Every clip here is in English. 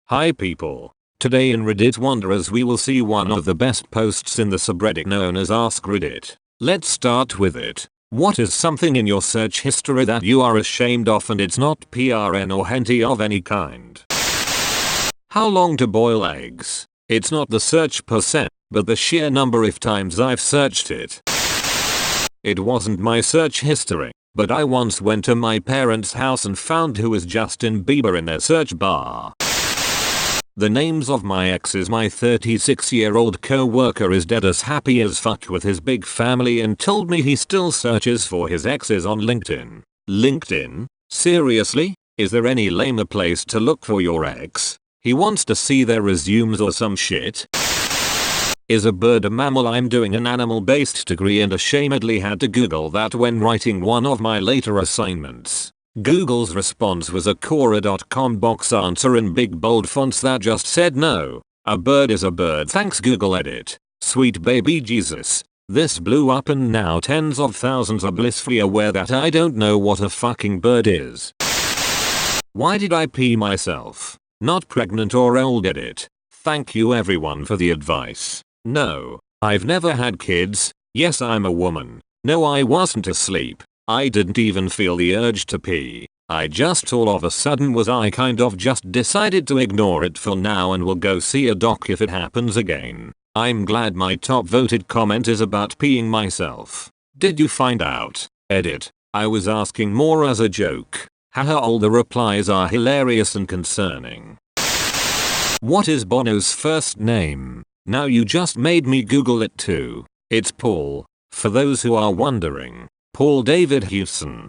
Hi people. Today in Reddit Wanderers we will see one of the best posts in the subreddit known as AskReddit. Let's start with it. What is something in your search history that you are ashamed of and it's not PRN or henty of any kind? How long to boil eggs? It's not the search per se, but the sheer number of times I've searched it. It wasn't my search history, but I once went to my parents' house and found who is Justin Bieber in their search bar. The names of my exes. My 36-year-old co-worker is dead as happy as fuck with his big family and told me he still searches for his exes on LinkedIn. LinkedIn? Seriously? Is there any lamer place to look for your ex? He wants to see their resumes or some shit? Is a bird a mammal? I'm doing an animal-based degree and ashamedly had to Google that when writing one of my later assignments. Google's response was a Quora.com box answer in big bold fonts that just said no. A bird is a bird. Thanks Google edit. Sweet baby Jesus. This blew up and now tens of thousands are blissfully aware that I don't know what a fucking bird is. Why did I pee myself? Not pregnant or old edit. Thank you everyone for the advice. No, I've never had kids. Yes, I'm a woman. No, I wasn't asleep. I didn't even feel the urge to pee. I just all of a sudden was. I kind of just decided to ignore it for now and will go see a doc if it happens again. I'm glad my top voted comment is about peeing myself. Did you find out? Edit. I was asking more as a joke. Haha, all the replies are hilarious and concerning. What is Bono's first name? Now you just made me Google it too. It's Paul. For those who are wondering. Paul David Hewson.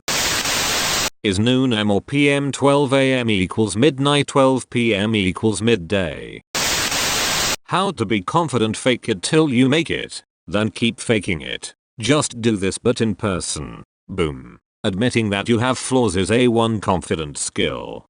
Is noon am or PM 12 am equals midnight, 12 PM equals midday. How to be confident. Fake it till you make it. Then keep faking it. Just do this but in person. Boom. Admitting that you have flaws is A1 confident skill.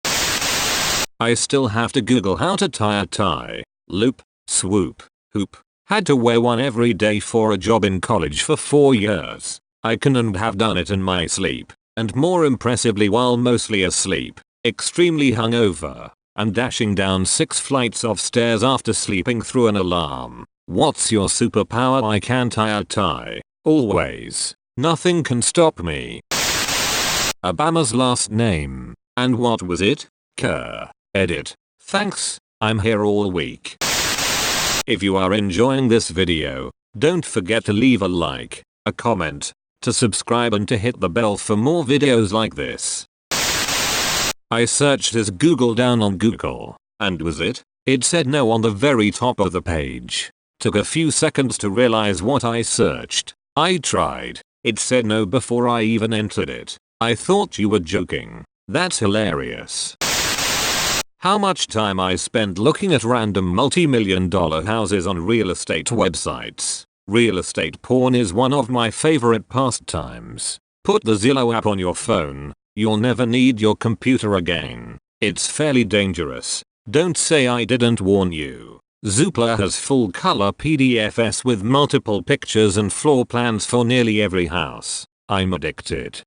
I still have to Google how to tie a tie. Loop, swoop, hoop. Had to wear one every day for a job in college for 4 years. I couldn't have done it in my sleep, and more impressively while mostly asleep, extremely hungover, and dashing down 6 flights of stairs after sleeping through an alarm. What's your superpower? I can tie a tie. Always. Nothing can stop me. Obama's last name. And what was it? Kerr. Edit. Thanks, I'm here all week. If you are enjoying this video, don't forget to leave a like, a comment, to subscribe and to hit the bell for more videos like this. I searched as Google down on Google, and was it? It said no on the very top of the page. Took a few seconds to realize what I searched. I tried. It said no before I even entered it. I thought you were joking. That's hilarious. How much time I spent looking at random multi-million-dollar houses on real estate websites. Real estate porn is one of my favorite pastimes. Put the Zillow app on your phone. You'll never need your computer again. It's fairly dangerous. Don't say I didn't warn you. Zoopla has full color PDFs with multiple pictures and floor plans for nearly every house. I'm addicted.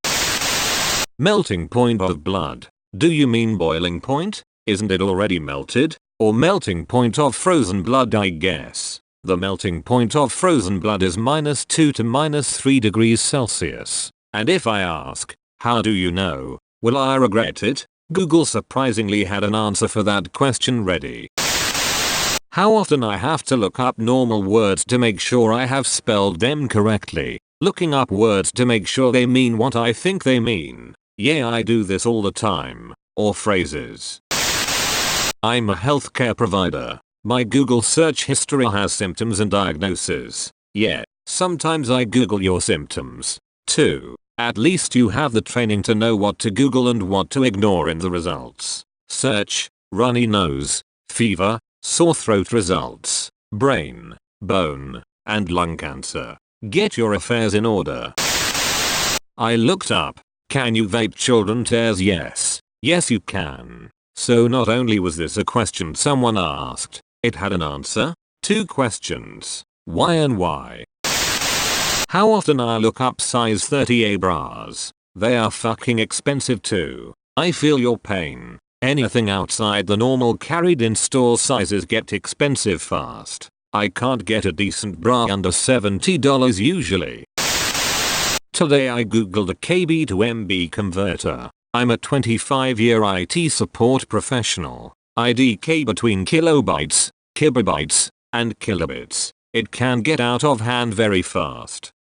Melting point of blood. Do you mean boiling point? Isn't it already melted? Or melting point of frozen blood, I guess. The melting point of frozen blood is -2 to -3 degrees Celsius. And if I ask, how do you know? Will I regret it? Google surprisingly had an answer for that question ready. How often I have to look up normal words to make sure I have spelled them correctly. Looking up words to make sure they mean what I think they mean. Yeah, I do this all the time. Or phrases. I'm a healthcare provider. My Google search history has symptoms and diagnoses. Yeah, sometimes I Google your symptoms, too. At least you have the training to know what to Google and what to ignore in the results. Search, runny nose, fever, sore throat results, brain, bone, and lung cancer. Get your affairs in order. I looked up, can you vape children tears? Yes. Yes you can. So not only was this a question someone asked, it had an answer. 2 questions. Why and why? How often I look up size 30A bras. They are fucking expensive too. I feel your pain. Anything outside the normal carried in store sizes get expensive fast. I can't get a decent bra under $70 usually. Today I googled a KB to MB converter. I'm a 25-year IT support professional. IDK between kilobytes, kilobytes, and kilobits. It can get out of hand very fast.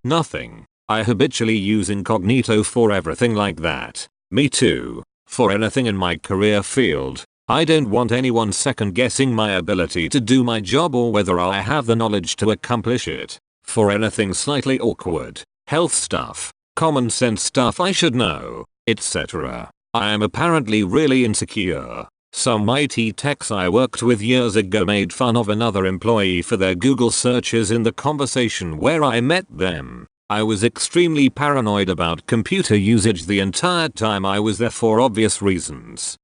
Nothing. I habitually use incognito for everything like that. Me too. For anything in my career field. I don't want anyone second guessing my ability to do my job or whether I have the knowledge to accomplish it. For anything slightly awkward, health stuff, common sense stuff I should know, etc. I am apparently really insecure. Some IT techs I worked with years ago made fun of another employee for their Google searches in the conversation where I met them. I was extremely paranoid about computer usage the entire time I was there for obvious reasons.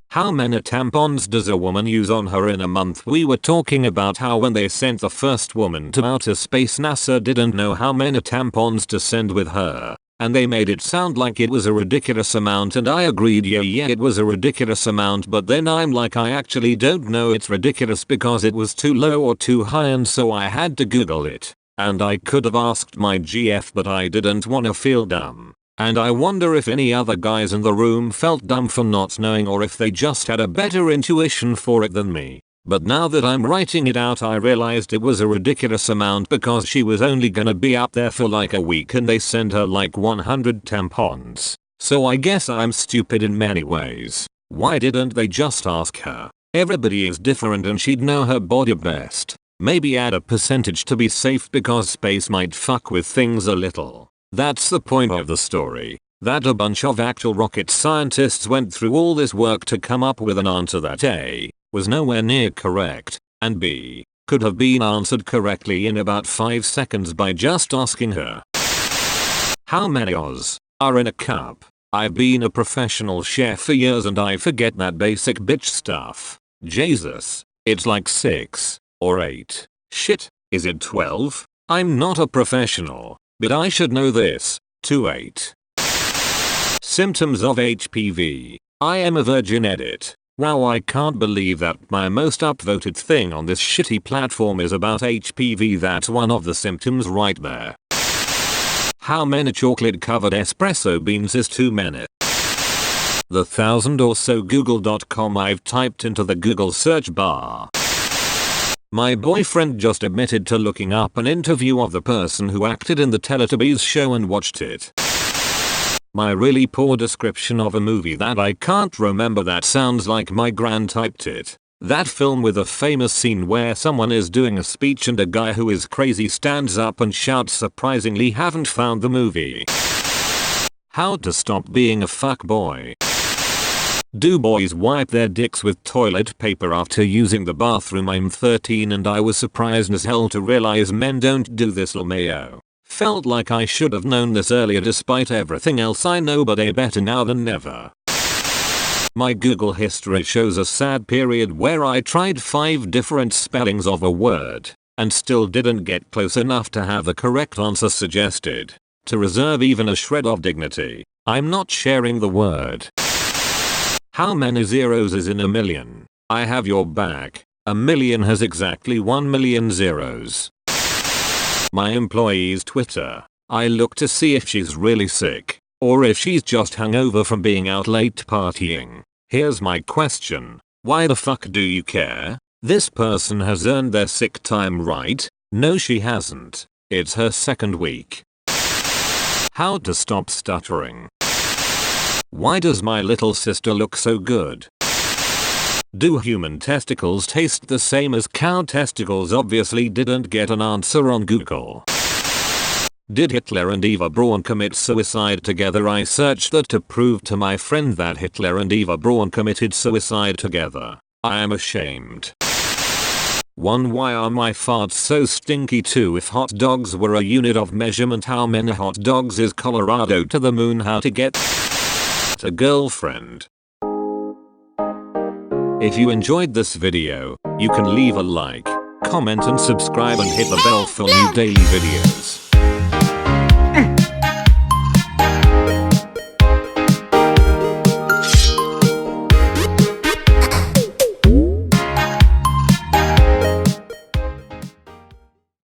How many tampons does a woman use on her in a month? We were talking about how when they sent the first woman to outer space NASA didn't know how many tampons to send with her. And they made it sound like it was a ridiculous amount and I agreed yeah it was a ridiculous amount, but then I'm like I actually don't know it's ridiculous because it was too low or too high and so I had to Google it. And I could have asked my GF but I didn't wanna feel dumb. And I wonder if any other guys in the room felt dumb for not knowing or if they just had a better intuition for it than me. But now that I'm writing it out I realized it was a ridiculous amount because she was only gonna be up there for like a week and they send her like 100 tampons. So I guess I'm stupid in many ways. Why didn't they just ask her? Everybody is different and she'd know her body best. Maybe add a percentage to be safe because space might fuck with things a little. That's the point of the story. That a bunch of actual rocket scientists went through all this work to come up with an answer that A. was nowhere near correct, and B. could have been answered correctly in about 5 seconds by just asking her. How many O's are in a cup? I've been a professional chef for years and I forget that basic bitch stuff. Jesus. It's like 6 or 8. Shit, is it 12? I'm not a professional. But I should know this. 2-8. Symptoms of HPV. I am a virgin edit. Wow, I can't believe that my most upvoted thing on this shitty platform is about HPV. That's one of the symptoms right there. How many chocolate covered espresso beans is too many? The 1,000 or so google.com I've typed into the Google search bar. My boyfriend just admitted to looking up an interview of the person who acted in the Teletubbies show and watched it. My really poor description of a movie that I can't remember that sounds like my gran typed it. That film with a famous scene where someone is doing a speech and a guy who is crazy stands up and shouts surprisingly haven't found the movie. How to stop being a fuckboy. Do boys wipe their dicks with toilet paper after using the bathroom? I'm 13 and I was surprised as hell to realize men don't do this. LMAO. Felt like I should have known this earlier despite everything else I know, but better now than never. My Google history shows a sad period where I tried 5 different spellings of a word and still didn't get close enough to have the correct answer suggested. To reserve even a shred of dignity, I'm not sharing the word. How many zeros is in a million? I have your back. A million has exactly 1 million zeros. My employee's Twitter. I look to see if she's really sick or if she's just hungover from being out late partying. Here's my question. Why the fuck do you care? This person has earned their sick time, right? No, she hasn't. It's her 2nd week. How to stop stuttering. Why does my little sister look so good? Do human testicles taste the same as cow testicles? Obviously didn't get an answer on Google. Did Hitler and Eva Braun commit suicide together? I searched that to prove to my friend that Hitler and Eva Braun committed suicide together. I am ashamed. 1. Why are my farts so stinky? 2. If hot dogs were a unit of measurement, how many hot dogs is Colorado to the moon? How to get a girlfriend? If you enjoyed this video, you can leave a like, comment and subscribe and hit the bell for new daily videos.